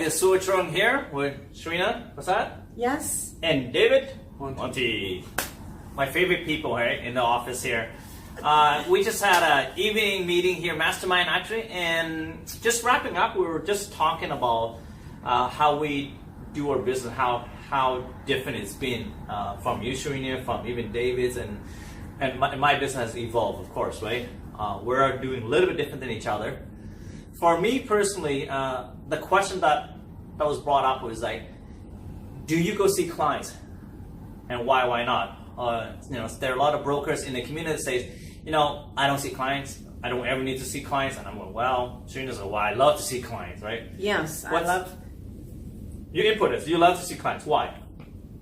is Suachurang here with Shareena, Prasad, Yes. and David, Monteith. My favorite people right in the office here. We just had an evening meeting here, mastermind actually, and just wrapping up, we were just talking about how we do our business, how different it's been from you, Shareena, from even David's, and my business has evolved, of course, right? We're doing a little bit different than each other. For me personally, the question that was brought up was like, do you go see clients, and why not? There are a lot of brokers in the community that say, I don't see clients. I don't ever need to see clients. And I'm going, well, Shareena's like, well, I love to see clients, right? Yes, Your input is, you love to see clients. Why?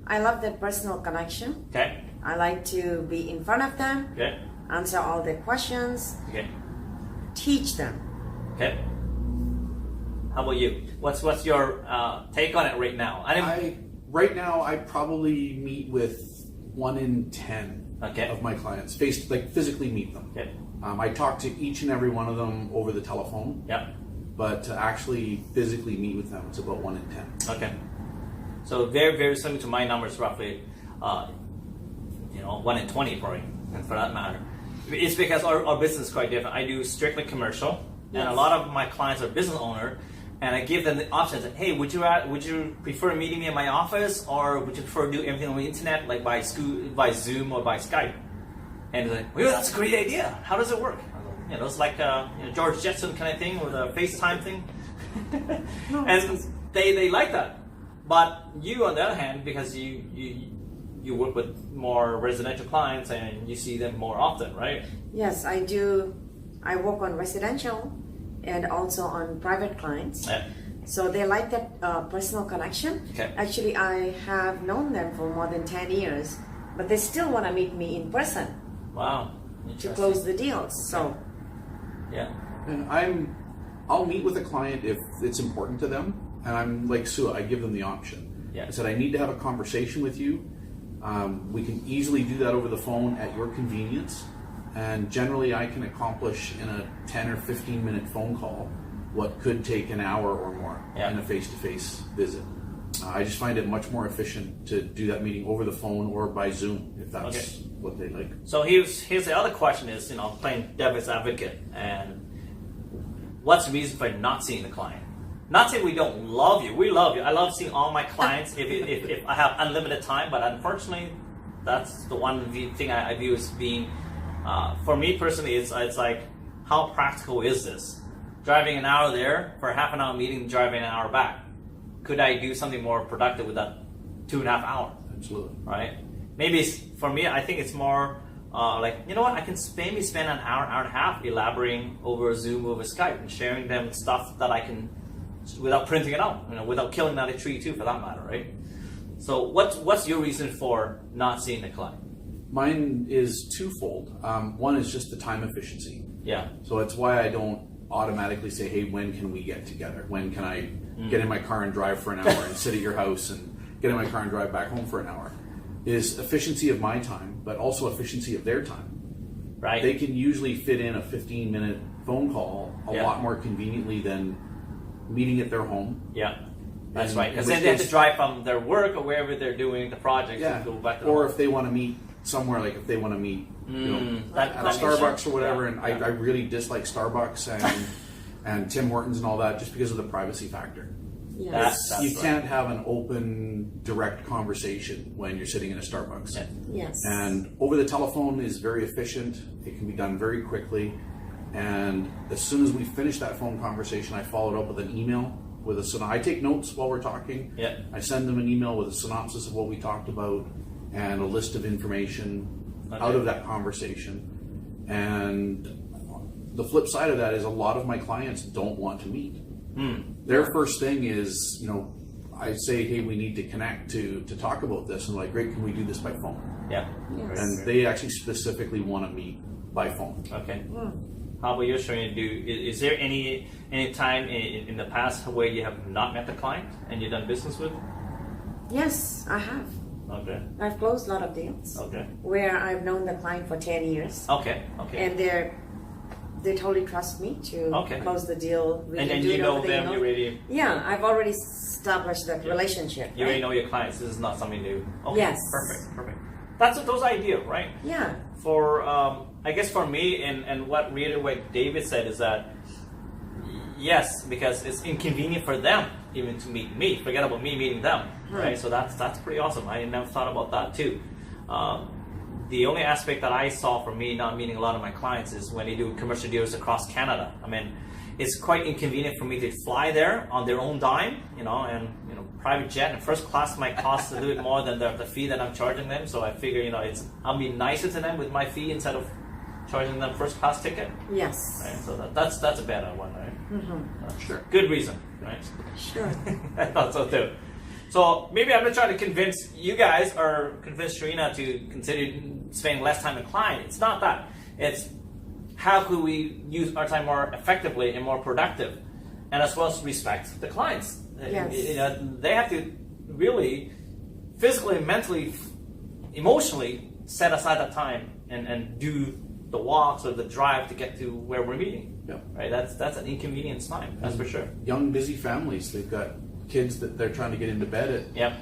I love the personal connection. Okay. I like to be in front of them. Okay. Answer all their questions. Okay. Teach them. Okay. How about you? What's your take on it right now? Right now, I probably meet with 1 in 10 of my clients, physically meet them. Okay. I talk to each and every one of them over the telephone. Yeah. But to actually physically meet with them, it's about 1 in 10. Okay. So very, very similar to my numbers, roughly, 1 in 20 probably, and for that matter. It's because our business is quite different. I do strictly commercial, and a lot of my clients are business owner, and I give them the options. Hey, would you prefer meeting me in my office, or would you prefer to do everything on the internet, like by Zoom or by Skype? And they're like, well, that's a great idea. How does it work? It's like George Jetson kind of thing with a FaceTime thing. And they like that. But you, on the other hand, because you work with more residential clients and you see them more often, right? Yes, I do. I work on residential and also on private clients. Yeah. So they like that personal connection. Okay. Actually, I have known them for more than 10 years, but they still want to meet me in person. Wow. To close the deals. So. Yeah. And I'll meet with a client if it's important to them, and I'm like Sue, I give them the option. Yeah. I said, I need to have a conversation with you. We can easily do that over the phone at your convenience, and generally I can accomplish in a 10 or 15 minute phone call what could take an hour or more in a face-to-face visit. I just find it much more efficient to do that meeting over the phone or by Zoom if that's what they like. So here's the other question is, playing devil's advocate, and what's the reason for not seeing the client? Not saying we don't love you. We love you. I love seeing all my clients if I have unlimited time, but unfortunately, that's the one thing I view as being, for me personally, it's like, how practical is this? Driving an hour there for a half an hour meeting, driving an hour back. Could I do something more productive with that 2.5 hours? Absolutely. Right? Maybe for me, I think it's more like, I can maybe spend an hour and a half elaborating over Zoom, over Skype, and sharing them stuff that I can, without printing it out, without killing that tree too, for that matter, right? So what's your reason for not seeing the client? Mine is twofold. One is just the time efficiency. Yeah. So it's why I don't automatically say, hey, when can we get together? When can I get in my car and drive for an hour and sit at your house and get in my car and drive back home for an hour? Is efficiency of my time, but also efficiency of their time. Right. They can usually fit in a 15-minute phone call a lot more conveniently than meeting at their home. Yeah, that's right. Because then they have to drive from their work or wherever they're doing the project to go back to or if they want to meet somewhere, like if they want to meet at a Starbucks or whatever, and I really dislike Starbucks and Tim Hortons and all that just because of the privacy factor. Yes. You can't have an open, direct conversation when you're sitting in a Starbucks. Yeah. Yes. And over the telephone is very efficient. It can be done very quickly. And as soon as we finish that phone conversation, I follow it up with an email with I take notes while we're talking. Yeah. I send them an email with a synopsis of what we talked about and a list of information out of that conversation. And the flip side of that is a lot of my clients don't want to meet. Their first thing is, I say, hey, we need to connect to talk about this. And like, great, can we do this by phone? Yeah. Yes. And they actually specifically want to meet by phone. Okay. How about you, Shareena? Is there any time in the past where you have not met the client and you've done business with? Yes, I have. Okay. I've closed a lot of deals. Okay. Where I've known the client for 10 years. Okay. And they're they totally trust me to Okay. close the deal. We And can then do you it know over the them, email. you already, Yeah, I've already established that relationship. you already right? know your clients. This is not something new. Okay, Yes. perfect. Those are ideal, right? Yeah. For I guess for me and what really what David said is that yes, because it's inconvenient for them even to meet me. Forget about me meeting them, right? So that's pretty awesome. I never thought about that too. The only aspect that I saw for me not meeting a lot of my clients is when they do commercial deals across Canada. I mean, it's quite inconvenient for me to fly there on their own dime, and private jet and first class might cost a little bit more than the fee that I'm charging them. So I figure, I'll be nicer to them with my fee instead of charging them first class ticket. Yes. Right? So that's a better one, right? Sure. Good reason, right? Sure. I thought so too. So maybe I'm gonna try to convince you guys or convince Shareena to consider spending less time with client. It's not that. It's how could we use our time more effectively and more productive, and as well as respect the clients. Yes. They have to really physically, mentally, emotionally set aside that time and do the walks or the drive to get to where we're meeting. Yeah. Right. That's an inconvenience time. That's for sure. Young, busy families. They've got kids that they're trying to get into bed at Yep.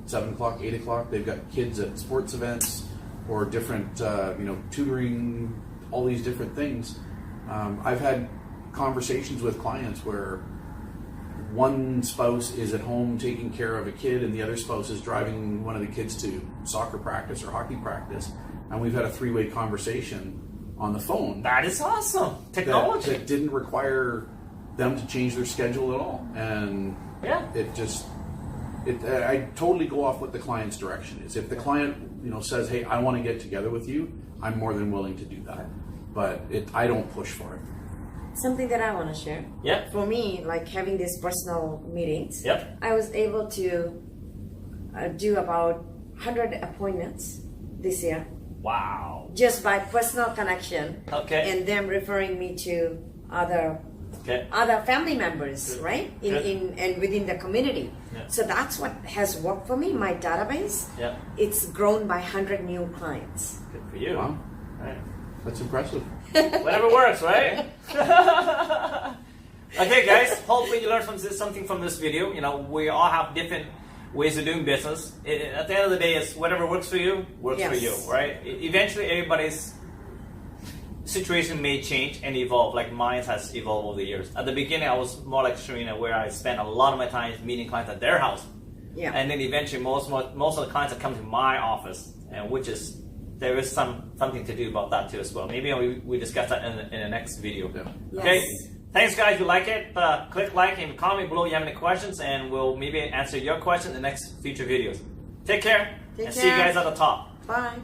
7 o'clock, 8 o'clock. They've got kids at sports events or different tutoring, all these different things. I've had conversations with clients where one spouse is at home taking care of a kid and the other spouse is driving one of the kids to soccer practice or hockey practice, and we've had a three-way conversation on the phone That is awesome. Technology. that didn't require them to change their schedule at all, and Yeah. I totally go off what the client's direction is. If the client says, hey, I want to get together with you, I'm more than willing to do that, but I don't push for it. Something that I want to share. Yep. For me, like having these personal meetings, Yep. I was able to do about 100 appointments this year Wow. just by personal connection Okay. and them referring me to other Okay. family members, Good. right? Good. And within the community. Yeah. So that's what has worked for me. My database, Yeah. it's grown by 100 new clients. Good for you. Wow, Right. that's impressive. Whatever works, right? Okay, guys. Hopefully you learned something from this video. We all have different ways of doing business. At the end of the day, it's whatever works for you, works for Yes. you, right? Eventually, everybody's situation may change and evolve. Like mine has evolved over the years. At the beginning, I was more like Shareena, where I spent a lot of my time meeting clients at their house. Yeah. And then eventually, most of the clients that come to my office, and there is something to do about that too as well. Maybe we discuss that in the next video. Yeah. Okay. Yes. Thanks, guys. If you like it, click like and comment below if you have any questions, and we'll maybe answer your question in the next future videos. Take care. Take And see you care. guys at the top. Bye.